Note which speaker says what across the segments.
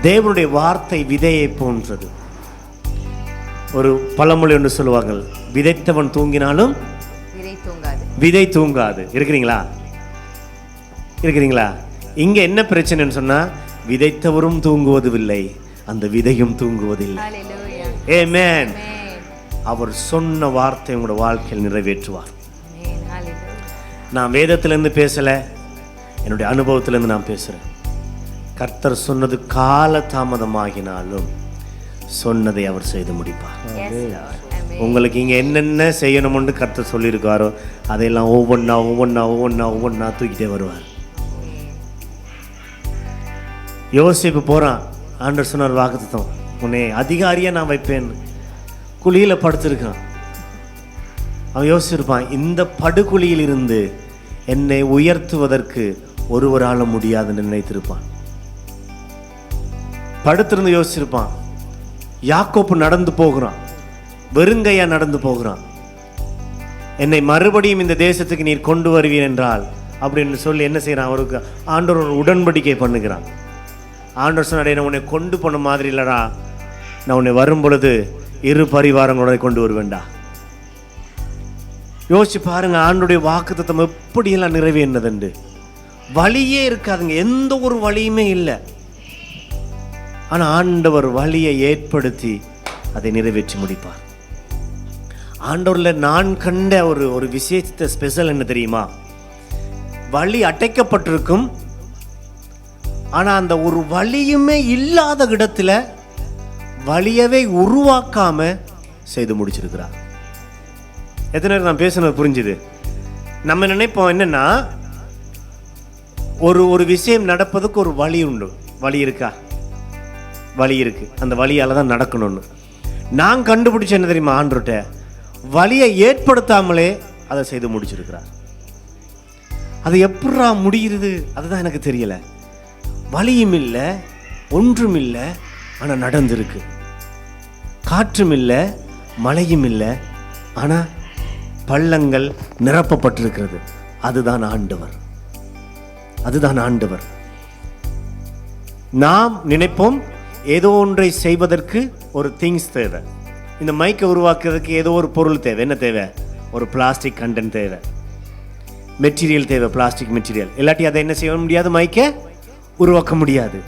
Speaker 1: தேவனுடைய வார்த்தை விதையை போன்றது. ஒரு பழமொழி ஒன்று சொல்லுவார்கள், விதைத்தவன் தூங்கினாலும் விதை தூங்காது. இருக்கிறீங்களா? இங்க என்ன பிரச்சனைன்னு சொன்னா, விதைத்தவரும் தூங்குவதில்லை, அந்த விதையும் தூங்குவதில்லை. ஆமென். அவர் சொன்ன வார்த்தை உங்களோட வாழ்க்கையில் நிறைவேற்றுவார். நான் வேதத்திலிருந்து பேசல, என்னுடைய அனுபவத்திலிருந்து நான் பேசுறேன். கர்த்தர் சொன்னது கால தாமதமாகினாலும் சொன்னதை அவர் செய்து முடிப்பார். உங்களுக்கு இங்க என்னென்ன செய்யணும்னு கர்த்தர் சொல்லியிருக்காரோ அதையெல்லாம் ஒவ்வொன்னா தூக்கிட்டே வருவார். யோசிப்பு போறான், ஆண்டவர் சொன்னார் வாக்குத்தத்தம், உன்னை அதிகாரியா நான் வைப்பேன். குழியில படுத்திருக்கான். அவன் யோசிச்சிருப்பான், இந்த படுகுழியில் இருந்து என்னை உயர்த்துவதற்கு ஒருவரால முடியாதுன்னு நினைத்திருப்பான். படுத்திருந்து யோசிச்சிருப்பான். யாக்கோப்பு நடந்து போகிறான், வெறுங்கையா நடந்து போகிறான். என்னை மறுபடியும் இந்த தேசத்துக்கு நீர் கொண்டு வருவீர் என்றால் அப்படின்னு சொல்லி என்ன செய்யறான், அவருக்கு ஆண்டவர் ஒரு உடன்படிக்கை பண்ணுகிறான். ஆண்டவர் சொன்னார், நான் உன்னை கொண்டு போன மாதிரி இல்லடா, நான் உன்னை வரும் பொழுது இரு பரிவாரங்களோட கொண்டு வருவேண்டா. யோசிச்சு பாருங்க, ஆண்டோடைய வாக்குத்தத்தம் எப்படியெல்லாம் நிறைவேறினதுண்டு. வழியே இருக்காதுங்க, எந்த ஒரு வழியுமே இல்லை. ஆனா ஆண்டவர் வழியை ஏற்படுத்தி அதை நிறைவேற்றி முடிப்பார். ஆண்டவர்ல நான் கண்ட ஒரு விசேஷத்தை ஸ்பெஷல் என்ன தெரியுமா, வழி அடைக்கப்பட்டிருக்கும், ஆனா அந்த ஒரு வழியுமே இல்லாத இடத்துல வழியவே உருவாக்காம செய்து முடிச்சிருக்கிறார். எத்தனை நேரம் நான் பேசுனது புரிஞ்சுது? நம்ம நினைப்போம் என்னன்னா, ஒரு விஷயம் நடப்பதுக்கு ஒரு வழி உண்டு. வழி இருக்கா? வழி இருக்கு, அந்த வழியால தான் நடக்கணும்னு. நான் கண்டுபிடிச்ச என்ன தெரியுமா, ஆண்டவர்கிட்ட வழியை ஏற்படுத்தாமலே அதை செய்து முடிச்சிருக்கிறார். அது எப்படா முடிகிறது அதுதான் எனக்கு தெரியல. வழியும் இல்லை, ஒன்றும் இல்லை, ஆனா நடந்திருக்கு. காற்றும் இல்லை, மழையும் இல்லை, ஆனா பள்ளங்கள் நிரப்பப்பட்டிருக்கிறது. அதுதான் ஆண்டவர், அதுதான் ஆண்டவர். நாம் நினைப்போம் ஏதோ ஒன்றை செய்வதற்கு ஒரு திங்ஸ் தேவை. இந்த மைக்கை உருவாக்குறதுக்கு ஏதோ ஒரு பொருள் தேவை. என்ன தேவை? ஒரு பிளாஸ்டிக் கண்டென்ட் தேவை, மெட்டீரியல் தேவை, பிளாஸ்டிக் மெட்டீரியல். இல்லாட்டி அதை என்ன செய்ய முடியாது, மைக்கை உருவாக்க முடியாது.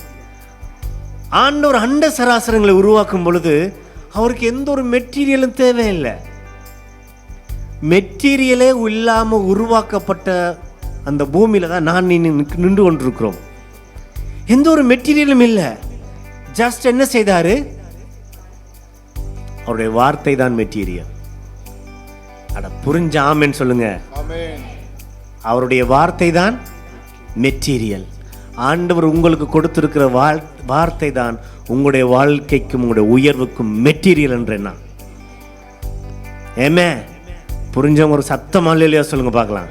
Speaker 1: ஆண்டவர் அண்ட சராசரங்களை உருவாக்கும் பொழுது அவருக்கு எந்த ஒரு மெட்டீரியலும் தேவையில்லை. மெட்டீரியலே இல்லாம உருவாக்கப்பட்ட அந்த பூமியில தான் நான் நின்று கொண்டிருக்கிறோம். எந்த ஒரு மெட்டீரியலும் இல்லை. ஜஸ்ட் என்ன செய்தாரு, அவருடைய வார்த்தை தான் மெட்டீரியல். அட புரிஞ்ச ஆமென் சொல்லுங்க. அவருடைய வார்த்தை தான் மெட்டீரியல். ஆண்டவர் உங்களுக்கு கொடுத்திருக்கிற வார்த்தை தான் உங்களுடைய வாழ்க்கைக்கும் உங்களுடைய உயர்வுக்கும் மெட்டீரியல் என்று என்ன. ஏமே புரிஞ்சவங்க ஒரு சத்தமா இல்லையா சொல்லுங்க பார்க்கலாம்.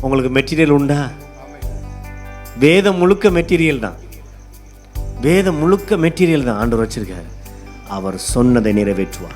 Speaker 1: உங்களுக்கு மெட்டீரியல் உண்டா? வேதம் முழுக்க மெட்டீரியல் தான். வேதம் முழுக்க மெட்டீரியல் தான் ஆண்டவர் வச்சிருக்காரு. அவர் சொன்னதை நிறைவேற்றுவார்.